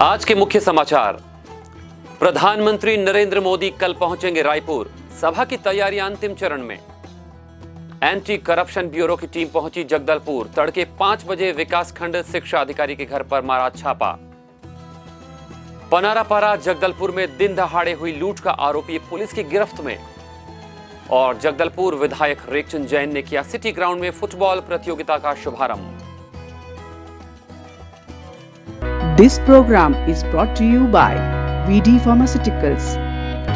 आज के मुख्य समाचार। प्रधानमंत्री नरेंद्र मोदी कल पहुंचेंगे रायपुर। सभा की तैयारियां अंतिम चरण में। एंटी करप्शन ब्यूरो की टीम पहुंची जगदलपुर। तड़के 5 बजे विकासखंड शिक्षा अधिकारी के घर पर मारा छापा। पनारापारा जगदलपुर में दिन दहाड़े हुई लूट का आरोपी पुलिस की गिरफ्त में। और जगदलपुर विधायक रेखचंद जैन ने किया सिटी ग्राउंड में फुटबॉल प्रतियोगिता का शुभारंभ। This program is brought to you by VD Pharmaceuticals,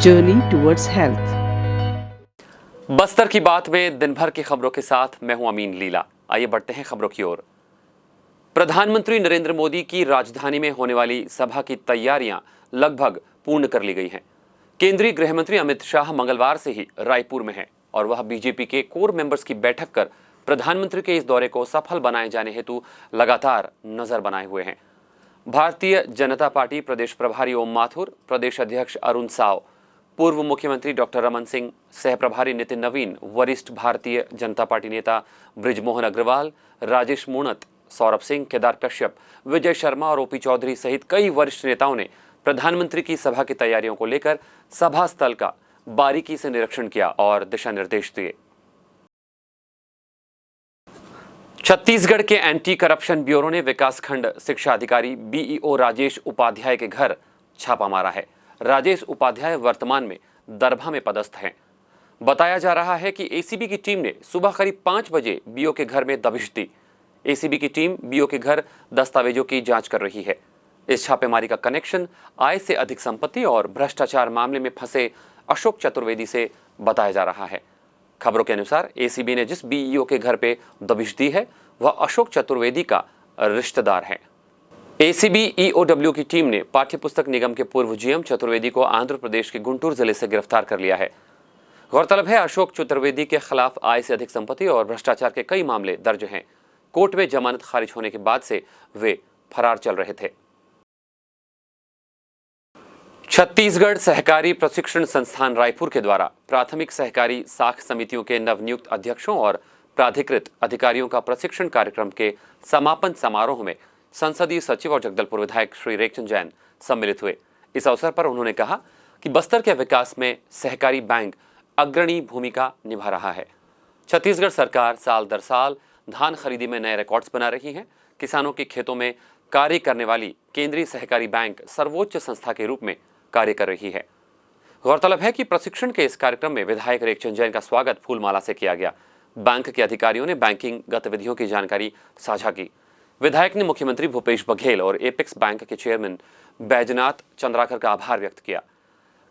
Journey towards Health. Bastar की बात में दिन भर की खबरों के साथ मैं हूं अमीन लीला। आइए बढ़ते हैं खबरों की ओर। प्रधानमंत्री नरेंद्र मोदी की राजधानी में होने वाली सभा की तैयारियां लगभग पूर्ण कर ली गई हैं। केंद्रीय गृह मंत्री अमित शाह मंगलवार से ही रायपुर में हैं और वह बीजेपी के कोर मेंबर्स की बैठक कर प्रधानमंत्री के इस दौरे को सफल बनाए जाने हेतु लगातार नजर बनाए हुए हैं। भारतीय जनता पार्टी प्रदेश प्रभारी ओम माथुर, प्रदेश अध्यक्ष अरुण साव, पूर्व मुख्यमंत्री डॉक्टर रमन सिंह, सह प्रभारी नितिन नवीन, वरिष्ठ भारतीय जनता पार्टी नेता बृजमोहन अग्रवाल, राजेश मूणत, सौरभ सिंह, केदार कश्यप, विजय शर्मा और ओपी चौधरी सहित कई वरिष्ठ नेताओं ने प्रधानमंत्री की सभा की तैयारियों को लेकर सभा स्थल का बारीकी से निरीक्षण किया और दिशा निर्देश दिए। छत्तीसगढ़ के एंटी करप्शन ब्यूरो ने विकासखंड शिक्षा अधिकारी बीईओ राजेश उपाध्याय के घर छापा मारा है। राजेश उपाध्याय वर्तमान में दरभा में पदस्थ हैं। बताया जा रहा है कि एसीबी की टीम ने सुबह करीब 5 बजे बीओ के घर में दबिश दी। एसीबी की टीम बीओ के घर दस्तावेजों की जांच कर रही है। इस छापेमारी का कनेक्शन आय से अधिक संपत्ति और भ्रष्टाचार मामले में फंसे अशोक चतुर्वेदी से बताया जा रहा है। खबरों के अनुसार एसीबी ने जिस बीईओ के घर पे दबिश दी है वह अशोक चतुर्वेदी का रिश्तेदार है। एसीबी ईओडब्ल्यू की टीम ने पाठ्यपुस्तक निगम के पूर्व जीएम चतुर्वेदी को आंध्र प्रदेश के गुंटूर जिले से गिरफ्तार कर लिया है। गौरतलब है अशोक चतुर्वेदी के खिलाफ आय से अधिक संपत्ति और भ्रष्टाचार के कई मामले दर्ज हैं। कोर्ट में जमानत खारिज होने के बाद से वे फरार चल रहे थे। छत्तीसगढ़ सहकारी प्रशिक्षण संस्थान रायपुर के द्वारा प्राथमिक सहकारी साख समितियों के नवनियुक्त अध्यक्षों और प्राधिकृत अधिकारियों का प्रशिक्षण कार्यक्रम के समापन समारोह में संसदीय सचिव और जगदलपुर विधायक श्री रेखचंद जैन सम्मिलित हुए। इस अवसर पर उन्होंने कहा कि बस्तर के विकास में सहकारी बैंक अग्रणी भूमिका निभा रहा है। छत्तीसगढ़ सरकार साल दर साल धान खरीदी में नए रिकॉर्ड्स बना रही है। किसानों के खेतों में कार्य करने वाली केंद्रीय सहकारी बैंक सर्वोच्च संस्था के रूप में कार्य कर रही है। गौरतलब है कि प्रशिक्षण के इस कार्यक्रम में विधायक रेखचंद जैन का स्वागत फूलमाला से किया गया। बैंक के अधिकारियों ने बैंकिंग गतिविधियों की जानकारी साझा की। विधायक ने मुख्यमंत्री भूपेश बघेल और एपेक्स बैंक के चेयरमैन बैजनाथ चंद्राकर का आभार व्यक्त किया।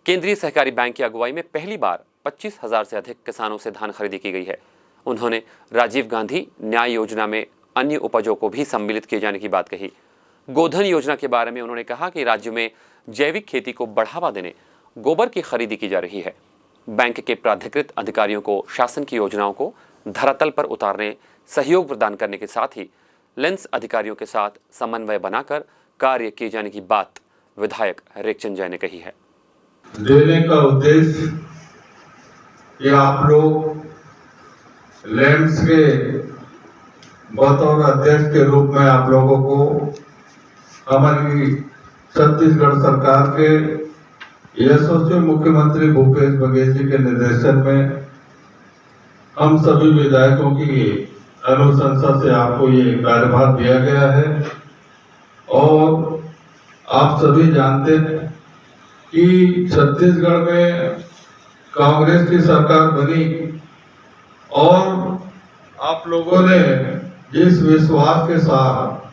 केंद्रीय सहकारी बैंक की अगुवाई में पहली बार 25,000 से अधिक किसानों से धान खरीदी की गई है। उन्होंने राजीव गांधी न्याय योजना में अन्य उपजों को भी सम्मिलित किए जाने की बात कही। गोधन योजना के बारे में उन्होंने कहा कि राज्य में जैविक खेती को बढ़ावा देने गोबर की खरीदी की जा रही है। बैंक के प्राधिकृत अधिकारियों को शासन की योजनाओं को धरातल पर उतारने सहयोग प्रदान करने के साथ ही लेंस अधिकारियों के साथ समन्वय बनाकर कार्य किए जाने की बात विधायक रेखचंद जैन ने कही है। देने का उद्देश्य कि आप लोग लेंस के बतौर अध्यक्ष के रूप में आप लोगों को हमारी छत्तीसगढ़ सरकार के यशस्वी मुख्यमंत्री भूपेश बघेल जी के निर्देशन में हम सभी विधायकों की अनुशंसा से आपको ये कार्यभार दिया गया है। और आप सभी जानते हैं कि छत्तीसगढ़ में कांग्रेस की सरकार बनी और आप लोगों ने जिस विश्वास के साथ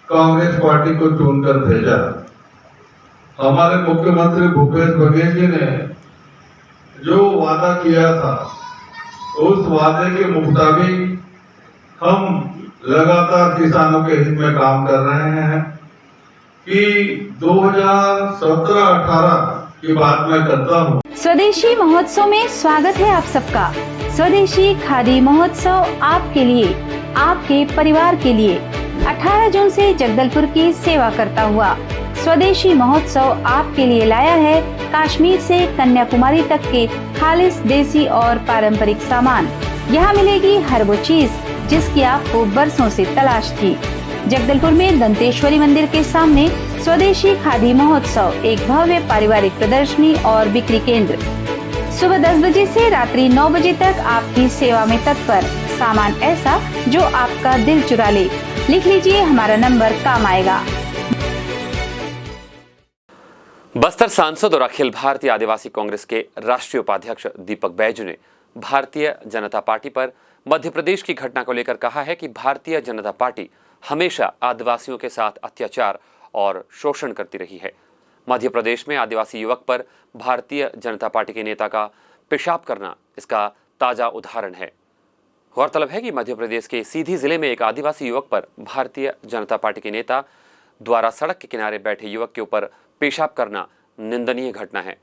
कांग्रेस पार्टी को चुनकर भेजा, हमारे मुख्यमंत्री भूपेश बघेल जी ने जो वादा किया था उस वादे के मुताबिक हम लगातार किसानों के हित में काम कर रहे हैं। कि 2017-18 की बात मैं करता हूँ। स्वदेशी महोत्सव में स्वागत है आप सबका। स्वदेशी खादी महोत्सव आपके लिए, आपके परिवार के लिए 18 जून से जगदलपुर की सेवा करता हुआ स्वदेशी महोत्सव आपके लिए लाया है कश्मीर से कन्याकुमारी तक के खालिस देसी और पारंपरिक सामान। यहाँ मिलेगी हर वो चीज जिसकी आपको बरसों से तलाश थी। जगदलपुर में दंतेश्वरी मंदिर के सामने स्वदेशी खादी महोत्सव, एक भव्य पारिवारिक प्रदर्शनी और बिक्री केंद्र। सुबह 10 बजे से रात्रि 9 बजे तक आपकी सेवा में तत्पर। सामान ऐसा जो आपका दिल चुरा ले। लिख लीजिए, हमारा नंबर काम आएगा। बस्तर सांसद और अखिल भारतीय आदिवासी कांग्रेस के राष्ट्रीय उपाध्यक्ष दीपक बैजू ने भारतीय जनता पार्टी पर मध्य प्रदेश की घटना को लेकर कहा है कि भारतीय जनता पार्टी हमेशा आदिवासियों के साथ अत्याचार और शोषण करती रही है। मध्य प्रदेश में आदिवासी युवक पर भारतीय जनता पार्टी के नेता का पेशाब करना इसका ताजा उदाहरण है। गौरतलब है कि मध्य प्रदेश के सीधी जिले में एक आदिवासी युवक पर भारतीय जनता पार्टी के नेता द्वारा सड़क के किनारे बैठे युवक के ऊपर पेशाब करना निंदनीय घटना है।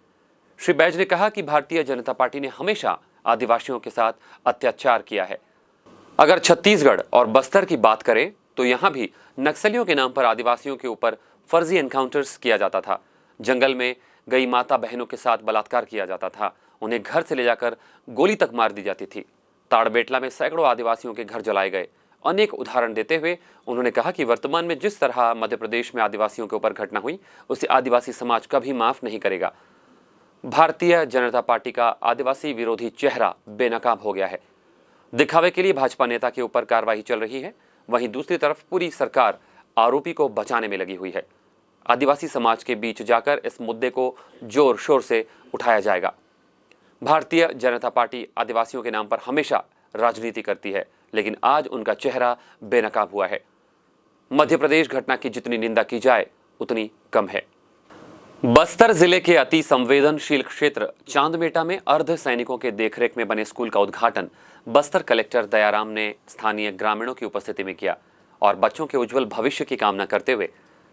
श्री बैज ने कहा कि भारतीय जनता पार्टी ने हमेशा आदिवासियों के साथ अत्याचार किया है। अगर छत्तीसगढ़ और बस्तर की बात करें तो यहाँ भी नक्सलियों के नाम पर आदिवासियों के ऊपर फर्जी एनकाउंटर्स किया जाता था। जंगल में गई माता बहनों के साथ बलात्कार किया जाता था। उन्हें घर से ले जाकर गोली तक मार दी जाती थी। ताड़बेटला में सैकड़ों आदिवासियों के घर जलाए गए। अनेक उदाहरण देते हुए उन्होंने कहा कि वर्तमान में जिस तरह मध्य प्रदेश में आदिवासियों के ऊपर घटना हुई, उसे आदिवासी समाज कभी माफ नहीं करेगा। भारतीय जनता पार्टी का आदिवासी विरोधी चेहरा बेनकाब हो गया है। दिखावे के लिए भाजपा नेता के ऊपर कार्रवाई चल रही है, वहीं दूसरी तरफ पूरी सरकार आरोपी को बचाने में लगी हुई है। आदिवासी समाज के बीच जाकर इस मुद्दे को जोर शोर से उठाया जाएगा। भारतीय जनता पार्टी आदिवासियों के नाम पर हमेशा राजनीति करती है, लेकिन आज उनका चेहरा बेनकाब हुआ है। मध्य प्रदेश घटना की जितनी निंदा की जाए उतनी कम है। बस्तर जिले के अति संवेदनशील क्षेत्र चांदमेटा में अर्ध सैनिकों के देखरेख में बने स्कूल का उद्घाटन बस्तर कलेक्टर दयाराम ने स्थानीय ग्रामीणों की उपस्थिति में किया और बच्चों के उज्जवल भविष्य की कामना करते हुए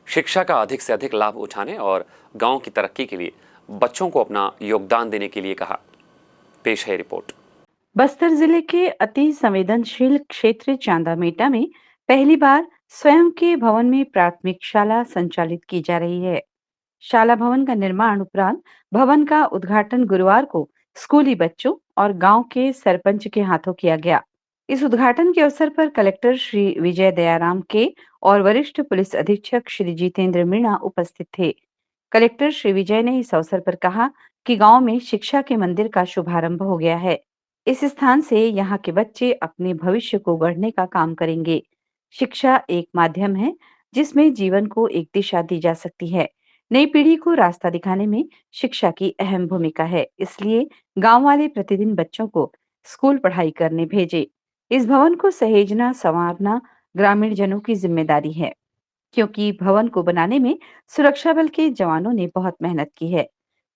शिक्षा का अधिक से अधिक लाभ उठाने और गांव की तरक्की के लिए बच्चों को अपना योगदान देने के लिए कहा। पेश है रिपोर्ट। बस्तर जिले के अति संवेदनशील क्षेत्र चांदामेटा में पहली बार स्वयं के भवन में प्राथमिक शाला संचालित की जा रही है। शाला भवन का निर्माण उपरांत भवन का उद्घाटन गुरुवार को स्कूली बच्चों और गांव के सरपंच के हाथों किया गया। इस उद्घाटन के अवसर पर कलेक्टर श्री विजय दयाराम के और वरिष्ठ पुलिस अधीक्षक श्री जितेंद्र मीणा उपस्थित थे। कलेक्टर श्री विजय ने इस अवसर पर कहा कि गांव में शिक्षा के मंदिर का शुभारंभ हो गया है। इस स्थान से यहाँ के बच्चे अपने भविष्य को गढ़ने का काम करेंगे। शिक्षा एक माध्यम है जिसमें जीवन को एक दिशा दी जा सकती है। नई पीढ़ी को रास्ता दिखाने में शिक्षा की अहम भूमिका है, इसलिए गांव वाले प्रतिदिन बच्चों को स्कूल पढ़ाई करने भेजे। इस भवन को सहेजना संवारना ग्रामीण जनों की जिम्मेदारी है, क्योंकि भवन को बनाने में सुरक्षा बल के जवानों ने बहुत मेहनत की है।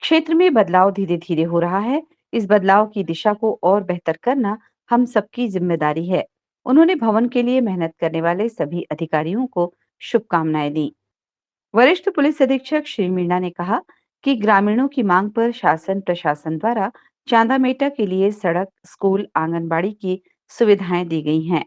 क्षेत्र में बदलाव धीरे धीरे हो रहा है। इस बदलाव की दिशा को और बेहतर करना हम सबकी जिम्मेदारी है। उन्होंने भवन के लिए मेहनत करने वाले सभी अधिकारियों को शुभकामनाएं दी। वरिष्ठ पुलिस अधीक्षक श्री मीणा ने कहा कि ग्रामीणों की मांग पर शासन प्रशासन द्वारा चांदामेटा के लिए सड़क, स्कूल, आंगनबाड़ी की सुविधाएं दी गई हैं।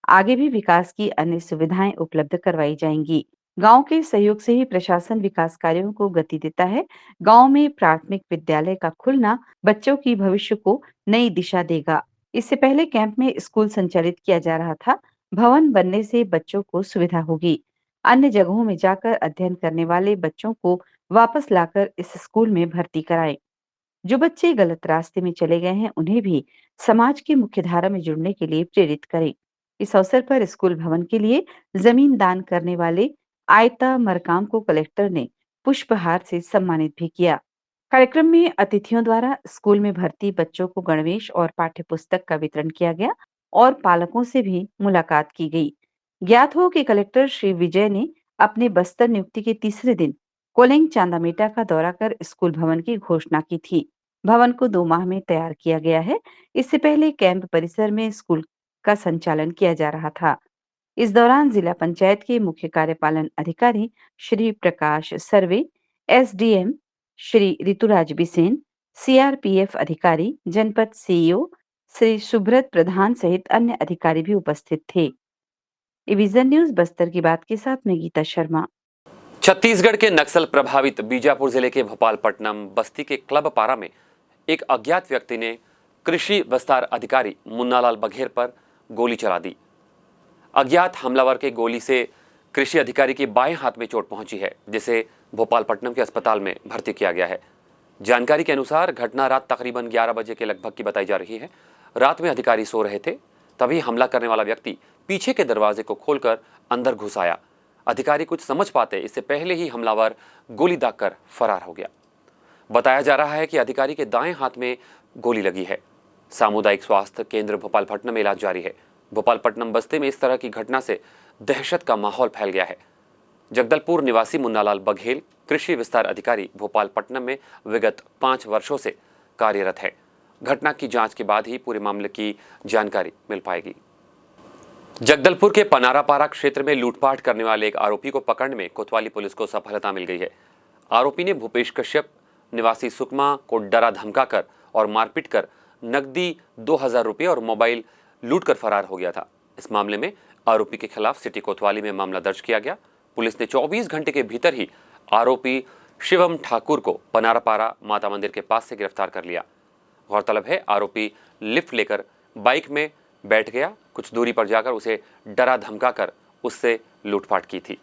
आगे भी विकास की अन्य सुविधाएं उपलब्ध करवाई जाएंगी। गांव के सहयोग से ही प्रशासन विकास कार्यों को गति देता है। गांव में प्राथमिक विद्यालय का खुलना बच्चों की भविष्य को नई दिशा देगा। इससे पहले कैंप में स्कूल संचालित किया जा रहा था। भवन बनने से बच्चों को सुविधा होगी। अन्य जगहों में जाकर अध्ययन करने वाले बच्चों को वापस लाकर इस स्कूल में भर्ती कराएं। जो बच्चे गलत रास्ते में चले गए हैं, उन्हें भी समाज की मुख्यधारा में जुड़ने के लिए प्रेरित करें। इस अवसर पर स्कूल भवन के लिए जमीन दान करने वाले आयता मरकाम को कलेक्टर ने पुष्पहार से सम्मानित भी किया। कार्यक्रम में अतिथियों द्वारा स्कूल में भर्ती बच्चों को गणवेश और पाठ्य पुस्तक का वितरण किया गया और पालकों से भी मुलाकात की गई। ज्ञात हो कि कलेक्टर श्री विजय ने अपने बस्तर नियुक्ति के तीसरे दिन कोलिंग चांदामेटा का दौरा कर स्कूल भवन की घोषणा की थी। भवन को 2 माह में तैयार किया गया है। इससे पहले कैंप परिसर में स्कूल का संचालन किया जा रहा था। इस दौरान जिला पंचायत के मुख्य कार्यपालन अधिकारी श्री प्रकाश सर्वे, एसडीएम श्री ऋतुराज बिसेन, सीआरपीएफ अधिकारी, जनपद सीईओ श्री सुब्रत प्रधान सहित अन्य अधिकारी भी उपस्थित थे। विजन न्यूज बस्तर की बात के साथ मैं गीता शर्मा। छत्तीसगढ़ के नक्सल प्रभावित बीजापुर जिले के भोपालपट्टनम बस्ती के क्लब पारा में एक अज्ञात व्यक्ति ने कृषि विस्तार अधिकारी मुन्नालाल बघेल पर गोली चला दी। अज्ञात हमलावर के गोली से कृषि अधिकारी की बाएं हाथ में चोट पहुंची है, जिसे भोपालपट्टनम के अस्पताल में भर्ती किया गया है। जानकारी के अनुसार घटना रात तकरीबन 11 बजे के लगभग की बताई जा रही है। रात में अधिकारी सो रहे थे, तभी हमला करने वाला व्यक्ति पीछे के दरवाजे को खोलकर अंदर घुस आया। अधिकारी कुछ समझ पाते इससे पहले ही हमलावर गोली दागकर फरार हो गया। बताया जा रहा है कि अधिकारी के दाएं हाथ में गोली लगी है। सामुदायिक स्वास्थ्य केंद्र भोपालपट्टनम में इलाज जारी है। भोपालपट्टनम बस्ती में इस तरह की घटना से दहशत का माहौल फैल गया है। जगदलपुर निवासी मुन्नालाल बघेल कृषि विस्तार अधिकारी भोपालपट्टनम में विगत 5 वर्षों से कार्यरत है। घटना की जांच के बाद ही पूरे मामले की जानकारी मिल पाएगी। जगदलपुर के पनारापारा क्षेत्र में लूटपाट करने वाले एक आरोपी को पकड़ने में कोतवाली पुलिस को सफलता मिल गई है। आरोपी ने भूपेश कश्यप निवासी सुकमा को डरा धमकाकर और मारपीट कर नकदी 2000 रुपये और मोबाइल लूटकर फरार हो गया था। इस मामले में आरोपी के खिलाफ सिटी कोतवाली में मामला दर्ज किया गया। पुलिस ने 24 घंटे के भीतर ही आरोपी शिवम ठाकुर को पनारापारा माता मंदिर के पास से गिरफ्तार कर लिया। गौरतलब है, आरोपी लिफ्ट लेकर बाइक में बैठ गया। कुछ दूरी पर जाकर उसे डरा धमकाकर उससे लूटपाट की थी।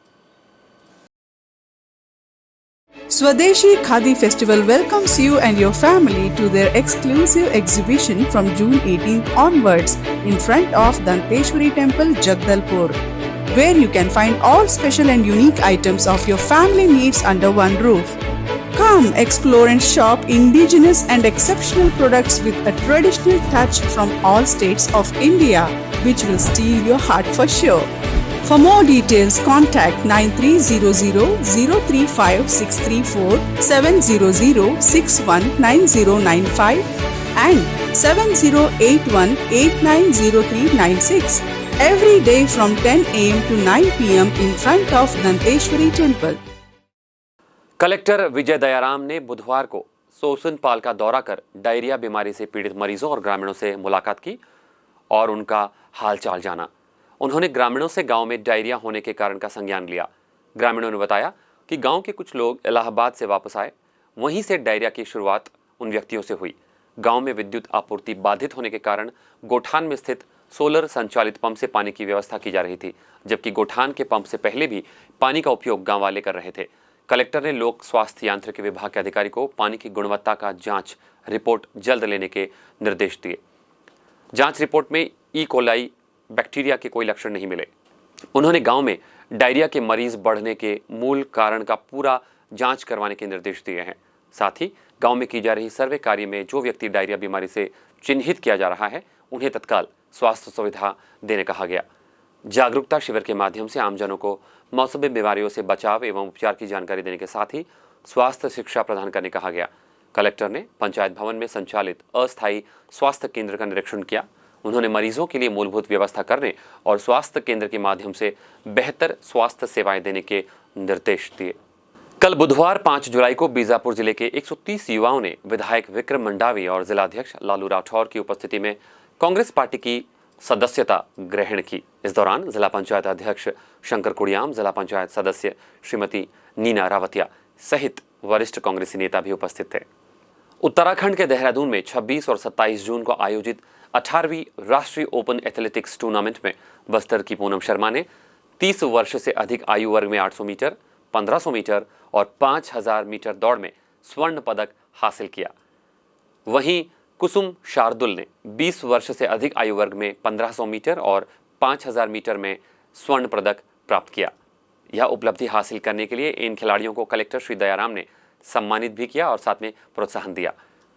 Swadeshi Khadi Festival welcomes you and your family to their exclusive exhibition from June 18th onwards in front of Danteshwari Temple, Jagdalpur, where you can find all special and unique items of your family needs under one roof. Come explore and shop indigenous and exceptional products with a traditional touch from all states of India, which will steal your heart for sure. For more details, contact 9300-035-634, 700-619095 and 7081-890396. Every day from 10 a.m. to 9 p.m. in front of Danteshwari Temple. Collector Vijay Dayaram ने बुधवार को सोसनपाल का दौरा कर diarrhoea बीमारी से पीड़ित मरीजों और ग्रामीणों से मुलाकात की और उनका हालचाल जाना। उन्होंने ग्रामीणों से गांव में डायरिया होने के कारण का संज्ञान लिया। ग्रामीणों ने बताया कि गांव के कुछ लोग इलाहाबाद से वापस आए, वहीं से डायरिया की शुरुआत उन व्यक्तियों से हुई। गांव में विद्युत आपूर्ति बाधित होने के कारण गोठान में स्थित सोलर संचालित पंप से पानी की व्यवस्था की जा रही थी, जबकि गोठान के पंप से पहले भी पानी का उपयोग गाँव वाले कर रहे थे। कलेक्टर ने लोक स्वास्थ्य यांत्रिकी विभाग के अधिकारी को पानी की गुणवत्ता का जांच रिपोर्ट जल्द लेने के निर्देश दिए। जांच रिपोर्ट में ई कोलाई बैक्टीरिया के कोई लक्षण नहीं मिले। उन्होंने गांव में डायरिया के मरीज बढ़ने के मूल कारण का पूरा जांच करवाने के निर्देश दिए हैं। साथ ही गांव में की जा रही सर्वे कार्य में जो व्यक्ति डायरिया बीमारी से चिन्हित किया जा रहा है, उन्हें तत्काल स्वास्थ्य सुविधा देने कहा गया। जागरूकता शिविर के माध्यम से आमजनों को मौसमी बीमारियों से बचाव एवं उपचार की जानकारी देने के साथ ही स्वास्थ्य शिक्षा प्रदान करने कहा गया। कलेक्टर ने पंचायत भवन में संचालित अस्थायी स्वास्थ्य केंद्र का निरीक्षण किया। उन्होंने मरीजों के लिए मूलभूत व्यवस्था करने और स्वास्थ्य केंद्र के माध्यम से बेहतर स्वास्थ्य सेवाएं देने के निर्देश दिए। कल बुधवार 5 जुलाई को बीजापुर जिले के 130 युवाओं ने विधायक विक्रम मंडावी और जिलाध्यक्ष लालू राठौर की उपस्थिति में कांग्रेस पार्टी की सदस्यता ग्रहण की। इस दौरान जिला पंचायत अध्यक्ष शंकर कुड़ियाम, जिला पंचायत सदस्य श्रीमती नीना रावतिया सहित वरिष्ठ कांग्रेसी नेता भी उपस्थित थे। उत्तराखंड के देहरादून में 26 और 27 जून को आयोजित 18वीं राष्ट्रीय ओपन एथलेटिक्स टूर्नामेंट में बस्तर की पूनम शर्मा ने 30 वर्ष से अधिक आयु वर्ग में 800 मीटर, 1500 मीटर और 5000 मीटर दौड़ में स्वर्ण पदक हासिल किया। वहीं कुसुम शार्दुल ने 20 वर्ष से अधिक आयु वर्ग में 1500 मीटर और 5000 मीटर में स्वर्ण पदक प्राप्त किया। यह उपलब्धि हासिल करने के लिए इन खिलाड़ियों को कलेक्टर श्री दयाराम ने सम्मानित भी किया और साथ में प्रोत्साहन दिया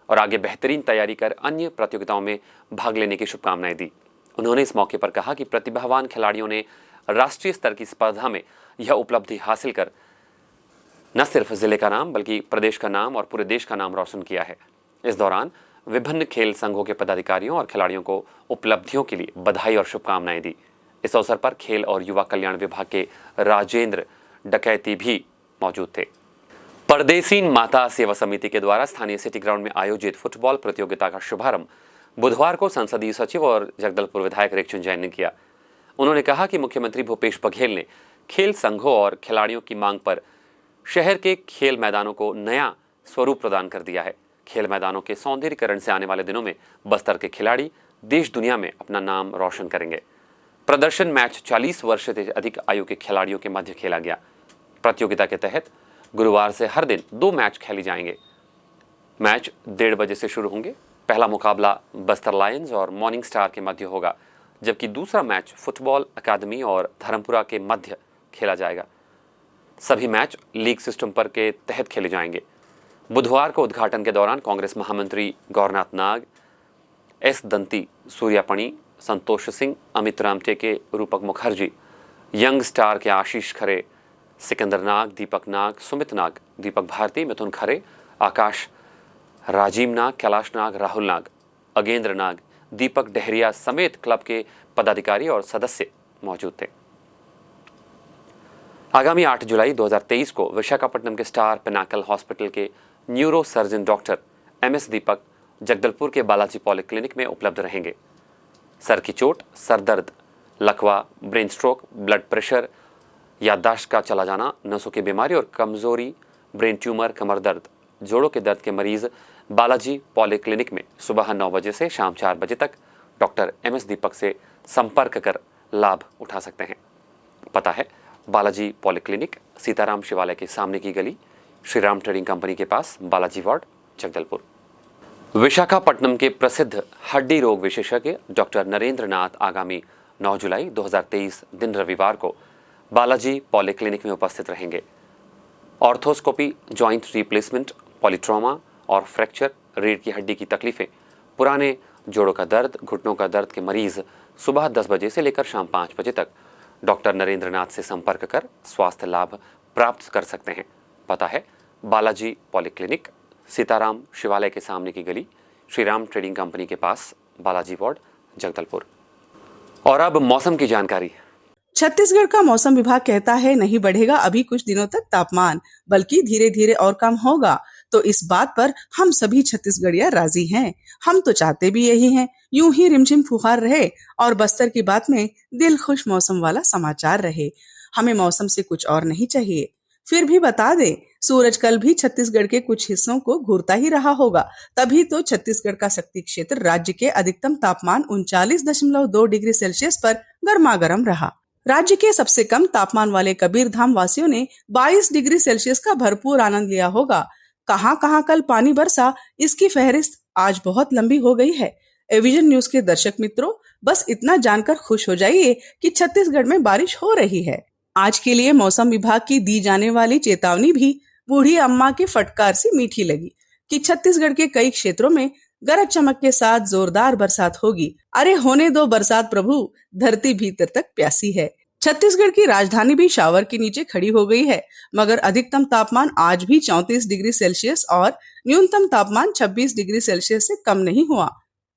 और आगे बेहतरीन तैयारी कर अन्य प्रतियोगिताओं में भाग लेने की शुभकामनाएं दी। उन्होंने इस मौके पर कहा कि प्रतिभावान खिलाड़ियों ने राष्ट्रीय स्तर की स्पर्धा में यह उपलब्धि हासिल कर न सिर्फ जिले का नाम बल्कि प्रदेश का नाम और पूरे देश का नाम रोशन किया है। इस दौरान विभिन्न खेल संघों के पदाधिकारियों और खिलाड़ियों को उपलब्धियों के लिए बधाई और शुभकामनाएं दी। इस अवसर पर खेल और युवा कल्याण विभाग के राजेंद्र डकैती भी मौजूद थे। परदेसीन माता सेवा समिति के द्वारा स्थानीय सिटी ग्राउंड में आयोजित फुटबॉल प्रतियोगिता का शुभारंभ बुधवार को संसदीय सचिव और जगदलपुर विधायक रेखचंद जैन ने किया। उन्होंने कहा कि मुख्यमंत्री भूपेश बघेल ने खेल संघों और खिलाड़ियों की मांग पर शहर के खेल मैदानों को नया स्वरूप प्रदान कर दिया है। खेल मैदानों के सौंदर्यीकरण से आने वाले दिनों में बस्तर के खिलाड़ी देश दुनिया में अपना नाम रोशन करेंगे। प्रदर्शन मैच 40 वर्ष से अधिक आयु के खिलाड़ियों के मध्य खेला गया। प्रतियोगिता के तहत गुरुवार से हर दिन 2 मैच खेले जाएंगे। मैच 1:30 बजे से शुरू होंगे। पहला मुकाबला बस्तर लायंस और मॉर्निंग स्टार के मध्य होगा, जबकि दूसरा मैच फुटबॉल अकादमी और धर्मपुरा के मध्य खेला जाएगा। सभी मैच लीग सिस्टम पर के तहत खेले जाएंगे। बुधवार को उद्घाटन के दौरान कांग्रेस महामंत्री गौरनाथ नाग, एस दंती, सूर्यापणी, संतोष सिंह, अमित रामटेके, रूपक मुखर्जी, यंग स्टार के आशीष खरे, सिकंदर नाग, दीपक नाग, सुमित नाग, दीपक भारती, मिथुन खरे, आकाश, राजीव नाग, कैलाश नाग, राहुल नाग, अगेंद्र नाग, दीपक डहरिया समेत क्लब के पदाधिकारी और सदस्य मौजूद थे। आगामी 8 जुलाई 2023 को विशाखापट्टनम के स्टार पिनाकल हॉस्पिटल के न्यूरो सर्जन डॉक्टर MS दीपक जगदलपुर के बालाजी पॉलीक्लिनिक में उपलब्ध रहेंगे। सर की चोट, सर दर्द, लकवा, ब्रेन स्ट्रोक, ब्लड प्रेशर, याददाश्त का चला जाना, नसों की बीमारी और कमजोरी, ब्रेन ट्यूमर, कमर दर्द, जोड़ों के दर्द के मरीज बालाजी पॉलीक्लिनिक में सुबह 9 बजे से शाम 4 बजे तक डॉक्टर MS दीपक से संपर्क कर लाभ उठा सकते हैं। पता है बालाजी पॉलीक्लिनिक, सीताराम शिवालय के सामने की गली, श्री राम ट्रेडिंग कंपनी के पास, बालाजी वार्ड, जगदलपुर। विशाखापट्टनम के प्रसिद्ध हड्डी रोग विशेषज्ञ डॉक्टर नरेंद्र नाथ आगामी 9 जुलाई 2023 दिन रविवार को बालाजी पॉलीक्लिनिक में उपस्थित रहेंगे। ऑर्थोस्कोपी, जॉइंट रिप्लेसमेंट, पॉलीट्रॉमा और फ्रैक्चर, रीढ़ की हड्डी की तकलीफें, पुराने जोड़ों का दर्द, घुटनों का दर्द के मरीज सुबह 10 बजे से लेकर शाम 5 बजे तक डॉक्टर नरेंद्र नाथ से संपर्क कर स्वास्थ्य लाभ प्राप्त कर सकते हैं। पता है बालाजी पॉलीक्लिनिक, सीताराम शिवालय के सामने की गली, श्री राम ट्रेडिंग कंपनी के पास, बालाजी वार्ड, जगदलपुर। और अब मौसम की जानकारी। छत्तीसगढ़ का मौसम विभाग कहता है नहीं बढ़ेगा अभी कुछ दिनों तक तापमान, बल्कि धीरे धीरे और कम होगा। तो इस बात पर हम सभी छत्तीसगढ़िया राजी हैं। हम तो चाहते भी यही हैं, यूं ही रिमझिम फुहार रहे और बस्तर की बात में दिल खुश मौसम वाला समाचार रहे। हमें मौसम से कुछ और नहीं चाहिए। फिर भी बता दें, सूरज कल भी छत्तीसगढ़ के कुछ हिस्सों को घूरता ही रहा होगा, तभी तो छत्तीसगढ़ का शक्ति क्षेत्र राज्य के अधिकतम तापमान 39.2 डिग्री सेल्सियस पर गर्मागर्म रहा। राज्य के सबसे कम तापमान वाले कबीरधाम वासियों ने 22 डिग्री सेल्सियस का भरपूर आनंद लिया होगा। कहां कहां कल पानी बरसा, इसकी फहरिस्त आज बहुत लंबी हो गई है। एविजन न्यूज के दर्शक मित्रों, बस इतना जानकर खुश हो जाइए कि छत्तीसगढ़ में बारिश हो रही है। आज के लिए मौसम विभाग की दी जाने वाली चेतावनी भी बूढ़ी अम्मा की फटकार सी मीठी लगी कि छत्तीसगढ़ के कई क्षेत्रों में गरज चमक के साथ जोरदार बरसात होगी। अरे होने दो बरसात प्रभु, धरती भीतर तक प्यासी है। छत्तीसगढ़ की राजधानी भी शावर के नीचे खड़ी हो गई है, मगर अधिकतम तापमान आज भी 34 डिग्री सेल्सियस और न्यूनतम तापमान 26 डिग्री सेल्सियस से कम नहीं हुआ।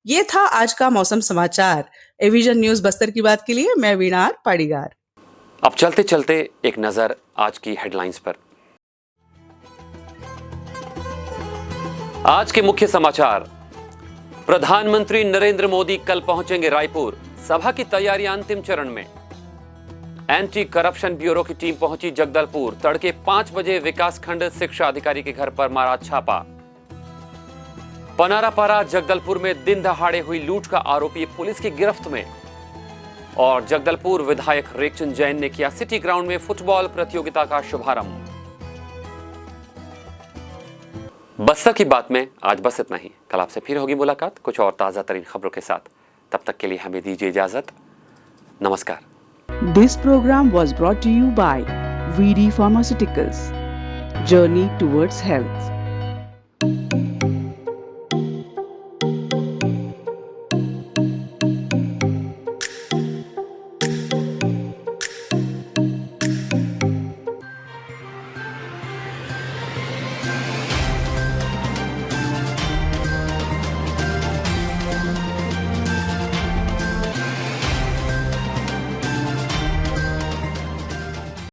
ये था आज का मौसम समाचार। एविजन न्यूज बस्तर की बात के लिए मैं वीणा पाड़ीगार। अब चलते चलते एक नजर आज की हेडलाइंस पर। आज के मुख्य समाचार। प्रधानमंत्री नरेंद्र मोदी कल पहुंचेंगे रायपुर, सभा की तैयारियां अंतिम चरण में। एंटी करप्शन ब्यूरो की टीम पहुंची जगदलपुर, तड़के 5 बजे विकासखंड शिक्षा अधिकारी के घर पर मारा छापा। पनारापारा जगदलपुर में दिन दहाड़े हुई लूट का आरोपी पुलिस की गिरफ्त में। और जगदलपुर विधायक रेखचंद जैन ने किया सिटी ग्राउंड में फुटबॉल प्रतियोगिता का शुभारंभ। बस्तर की बात में आज बस इतना ही। कल आपसे फिर होगी मुलाकात कुछ और ताजा तरीन खबरों के साथ। तब तक के लिए हमें दीजिए इजाजत। नमस्कार। This program was brought to you by VD Pharmaceuticals. Journey towards health.